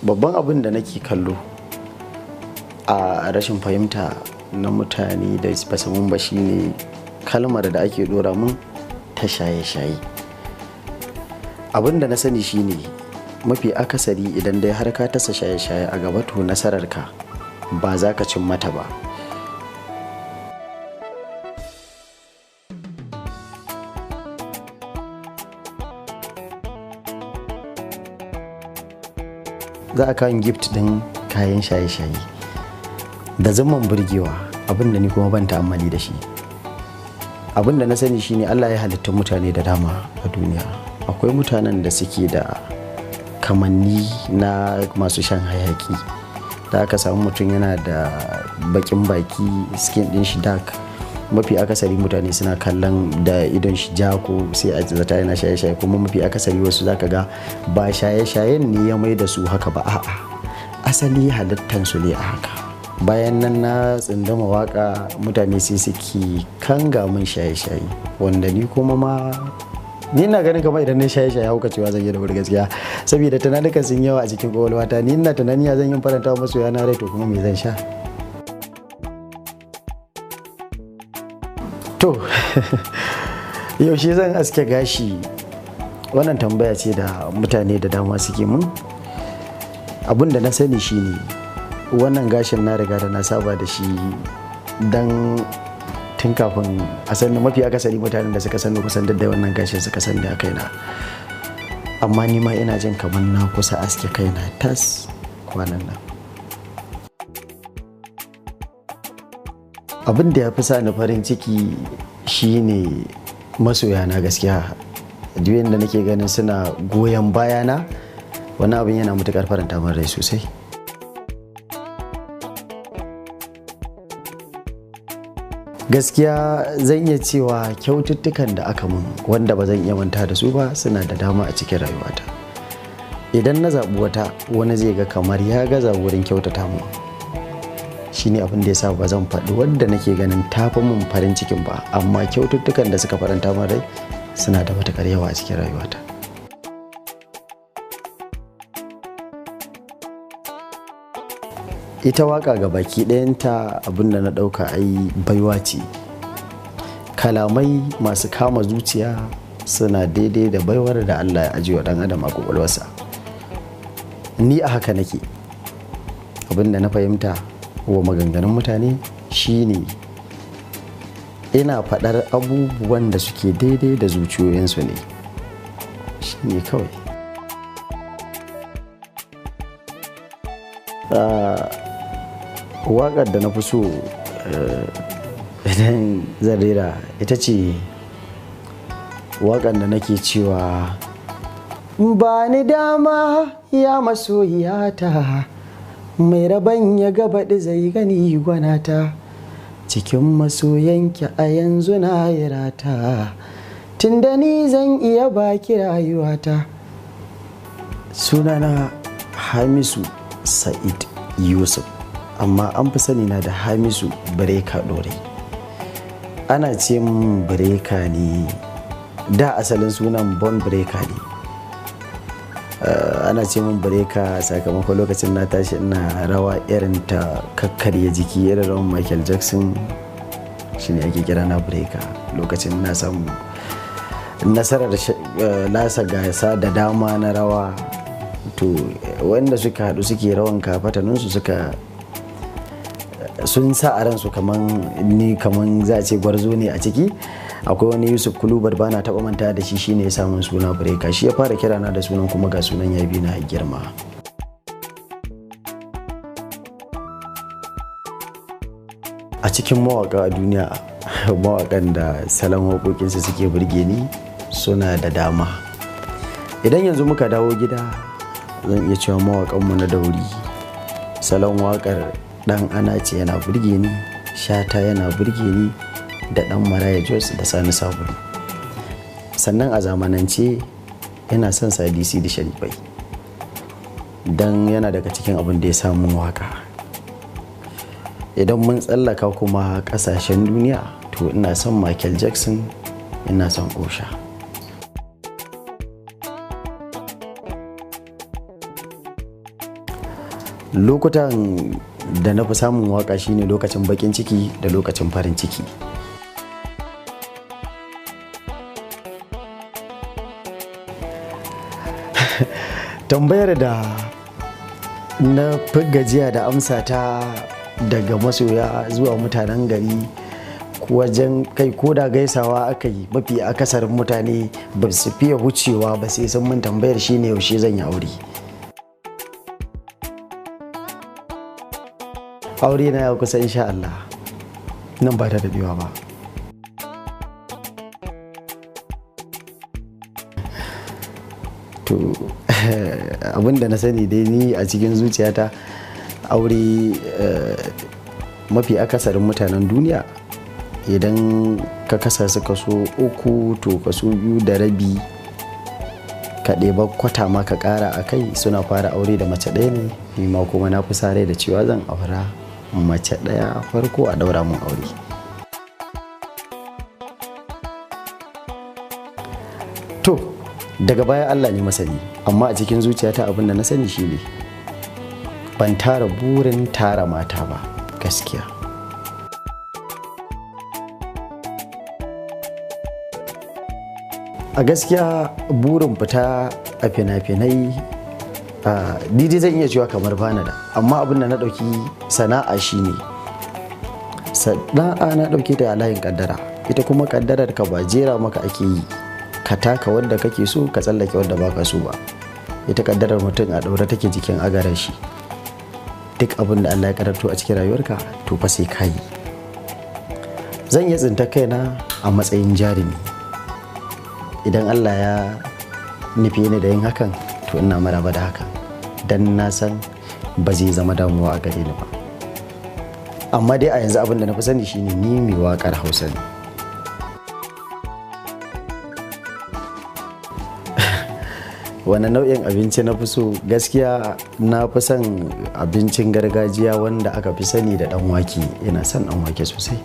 babban abin da nake kallo a rashin fahimta na mutane da basu mun ba shine kalmar da ake dora mun ta shaye-shaye. Abin da na sani shine mafi akasari idan dai har ka tasa shaye-shaye a gaba to nasararka ba za ka cin mata ba. Za a kawo gift din kayan shaye-shaye da zaman burgewa, abin da ni kuma ban ta'ammali da shi. Abin da na sani shine Allah ya halitta mutane da dama a duniya. Akwai mutanen da suke da kamanni na masu shan hayaki, da aka samu mutum yana da bakin baki, skin din shi dark. Mafi akasari mutane suna kallon da idon shi ja ko sai a zata yana shaye-shaye, kuma mafi akasari wasu zaka ga ba shaye-shayen ne ya mai da su haka ba, a'a asali halittansu ne a haka. Bayan nan na tsindama waka, mutane sai suke kanga min shaye-shaye, wanda ni kuma ma ni na ganin kamar idan na shaye-shaye hauka cewa zan yi da wuri gaskiya, saboda tunanukan sun yawa a cikin kwakwalwata. Ni ina tunani ya zan yi faranta wa masoya na rai, to kuma me zan sha? To yaushe zan aske gashi, wannan tambaya ce da mutane da dama suke mun. Abin da na sani shine wannan gashin na riga da na saba da shi dan tun kafin a sani. Mafi akasari mutanen da suka sani kusan da wannan gashin suka sani a kaina, amma ni ma ina jin kamar na kusa aske kaina tas kwanan nan. Abin da ya fi sa ni farin ciki shine masoya na gaskiya. Duk yanda nake ganin suna goyon bayana, wani abin yana matukar faranta min rai sosai. Gaskiya zan iya cewa kyaututtukan da aka mun wanda ba zan iya manta da su ba suna da dama a cikin rayuwata. Idan na zaɓi wata, wani zai ga kamar ya gaza wurin kyautata mu. Shine abin da yasa ba zan faɗi wanda nake ganin tafi mun farin cikin ba, amma kyaututtukan da suka faranta min rai suna da matukar yawa a cikin rayuwata. Ita waka ga baki ɗayanta abin da na ɗauka ai baiwa ce. Kalamai masu kama zuciya suna daidai da baiwar da Allah ya ajiye wa ɗan adam a kwakwalwarsa. Ni a haka nake. Abin da na fahimta wa maganganun mutane shine ina faɗar abubuwan da suke daidai da zuciyoyinsu ne, shine kawai. Waƙar da na fi so idan zan rera ita ce waƙar da nake cewa ba ni dama ya masoyiyata, mai rabon ya gabaɗi zai gani gwanata, cikin masoyanki a yanzu na yi rata, tunda ni zan iya baki rayuwata. Sunana Hamisu Sa'id Yusuf, amma an fi sani na da Hamisu Breka Dore. Ana ce min Breka ne, da asalin sunan Bon Breka ne. Ana ce min Breka sakamakon lokacin na tashi ina rawa irin ta kakkarya jiki, irin rawan Michael Jackson, shine ake kira na Breka. Lokacin na samu nasarar lasa gasa da dama na rawa, to wanda suka haɗu suke rawan kafataninsu sun sa a ransu kaman ni, kaman za a ce gwarzo ne a ciki. Akwai wani Yusuf Kulubar ba na taɓa manta da shi, shine ya samun suna Breka. Shi ya fara kira na da sunan, kuma ga sunan ya bi na girma. A cikin mawaƙa a duniya, mawaƙan da salon waƙoƙinsu suke burge ni suna da dama. Idan yanzu muka dawo gida, zan iya cewa mawaƙanmu na dauri, salon waƙar ɗan ana ce yana burge ni, Shata yana burge ni, da ɗan Maraya Jos da Sani Sabulu. Sannan a zamanance yana son Sadisi da Sharifai, don yana daga cikin abin da ya samu waka. Idan mun tsallaka kuma ƙasashen duniya, to ina son Michael Jackson, ina son Osha. lokutan da na fi samun waka shine lokacin bakin ciki da lokacin farin ciki. Tambayar da na fi gajiya da amsa ta daga masoya zuwa mutanen gari wajen kai ko da gaisawa aka yi, mafi akasarin mutane ba su fiye wucewa ba sai sun mun tambayar shine yaushe zan yi aure. Aure na ya kusa insha Allah, nan ba ta daɗewa ba. To abinda na sani dai ni a cikin zuciyata aure mafi akasarin mutanen duniya idan ka kasa su kaso 3 to kaso 2.5 ka ɗeba kwata ma ka ƙara a kai suna fara aure da mace ɗaya ne. Ni ma kuma na fi sa rai da cewa zan aura mace ɗaya farko a ɗaura mun aure. To daga baya Allah ne masani, amma a cikin zuciyata abin da na sani shine ban tara burin tara mata ba gaskiya. A gaskiya burin fita a fina-finai didi zan iya cewa kamar bana da, amma abin da na ɗauki sana'a shine sana'a na ɗauke ta a layin kaddara. Ita kuma kaddarar ka ba jera maka ake yi ka taka wanda kake so ka tsallake wanda baka so ba. Ita kaddarar mutum a ɗaure take jikin agarar shi. Duk abin da Allah ya kadarto a cikin rayuwarka to fa sai ka yi. Zan iya tsinta kaina a matsayin jarumi. Idan Allah ya nufi ni da yin hakan to ina maraba da hakan, dan na san ba zai zama damuwa a gare ni ba. Amma dai a yanzu abin da na fi sani shine ni mai waƙar Hausa ne. Wani nau'in abinci na fi so? Gaskiya na fi son abincin gargajiya wanda aka fi sani da ɗan wake. Ina son ɗan wake sosai.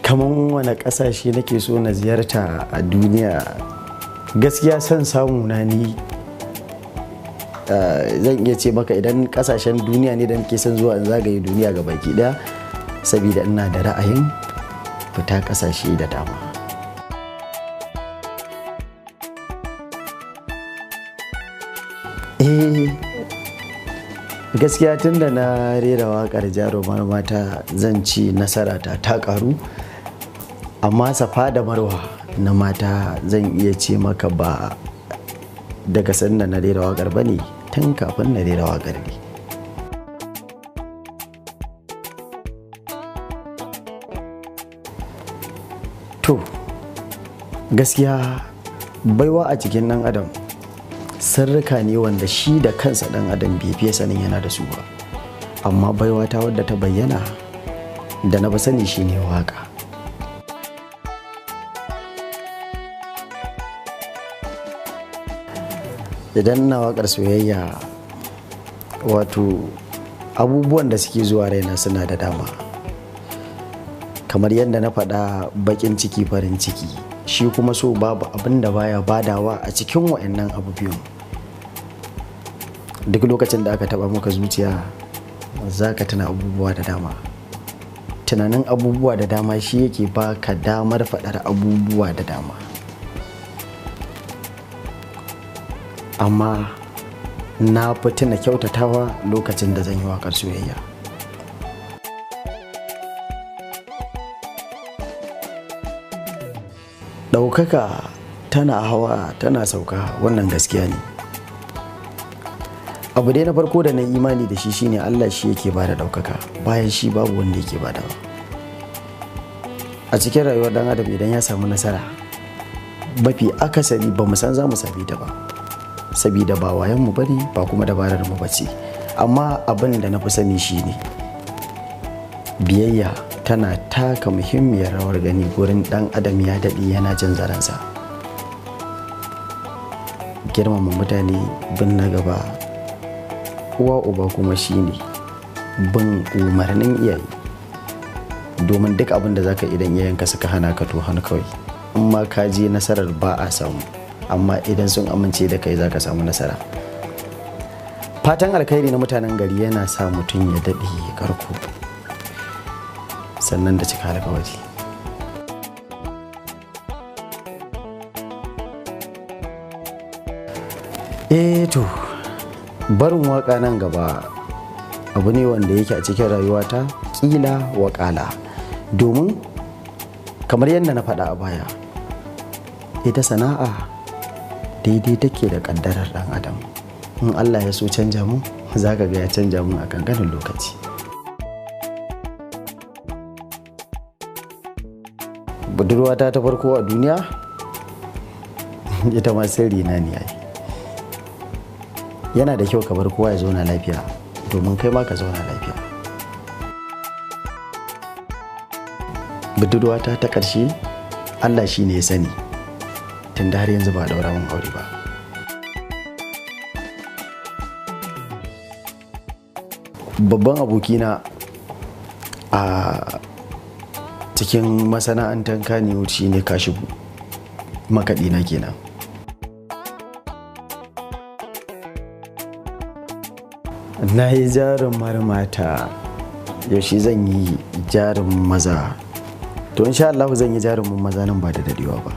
Kaman wani ƙasashe nake so na ziyarta a duniya? Gaskiya son samu na ni zan iya ce maka idan ƙasashen duniya ne da nake son zuwa in zagaye duniya ga baki ɗaya, saboda ina da ra'ayin fita ƙasashe da dama. Gaskiya tun da na rera waƙar jarumar mata zan ci nasara ta ƙaru, amma safa da marwa na mata zan iya ce maka ba daga sanda na rera waƙar ba ne, tun kafin na rera waƙar ne. To gaskiya baiwa a cikin ɗan adam sirrika ne wanda shi da kansa ɗan adam bai fiye sanin yana da su ba, amma baiwa ta wadda ta bayyana da na fi sani shine waka. Idan na waƙar soyayya, wato abubuwan da suke zuwa raina suna da dama. Kamar yadda na faɗa, baƙin ciki farin ciki, shi kuma so babu abin da baya badawa a cikin wa'annan abu biyun. Duk lokacin da aka taɓa maka zuciya za ka tuna abubuwa da dama. Tunanin abubuwa da dama shi yake baka damar faɗar abubuwa da dama. Amma na fi tuna kyautatawa lokacin da zan yi waƙar soyayya. Ɗaukaka tana hawa tana sauka, wannan gaskiya ne. Abu dai na farko da na imani da shi shine Allah shi yake bada ɗaukaka, bayan shi babu wanda yake badawa. A cikin rayuwar ɗan adam idan ya samu nasara, mafi akasari ba mu san za mu same ta ba, sabida ba wayanmu ba ne, ba kuma dabarar mu ba ce. Amma abin da na fi sani shine biyayya tana taka muhimmiyar rawar gani gurin ɗan adam ya daɗe yana jin zaransa. Girmama mutane, bin na gaba, uwa uba kuma shine bin umarnin iyaye. Domin duk abin da zaka idan iyayenka suka hana ka to hannu kawai, amma ka je nasarar ba a samu. amma idan sun amince da kai za ka samu nasara. Fatan alkhairi na mutanen gari yana sa mutum ya daɗe karko sannan da cika alkawari. To barin waka nan gaba abu ne wanda yake a cikin rayuwata kila wakala, domin kamar yadda na faɗa a baya, ita sana'a daidai take da ƙaddarar ɗan adam. In Allah ya so canja mu, za ka ga ya canja mu a kankanin lokaci. Budurwata ta farko a duniya ita ma sirri na ne yayi. Yana da kyau ka bar kowa ya zauna lafiya domin kai ma ka zauna lafiya. Budurwata ta ƙarshe Allah shi ne ya sani, tunda har yanzu ba a daura mun aure ba. Babban abokina a cikin masana'antar Kannywood shi ne Kashibu, makaɗina kenan. Na yi jarumar mata, yaushe zan yi jarum maza? To insha Allah zan yi jarumin maza nan ba da dadewa ba.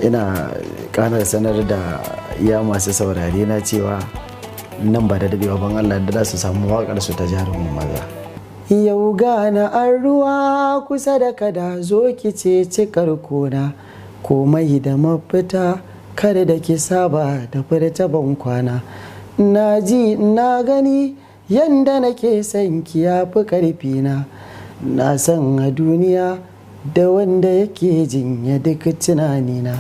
Ina ƙanar sanar da iya masu saurare na cewa nan ba da dadewa ban Allah da za su samu waƙar su ta jarumin maza. Yau gana an ruwa kusa da kada zo ki ce cikar kona, komai da mafita kar da ki saba da furta ban kwana. Na ji na gani yanda nake son ki yafi karfi na san a duniya da wanda yake jinya duk tunanina.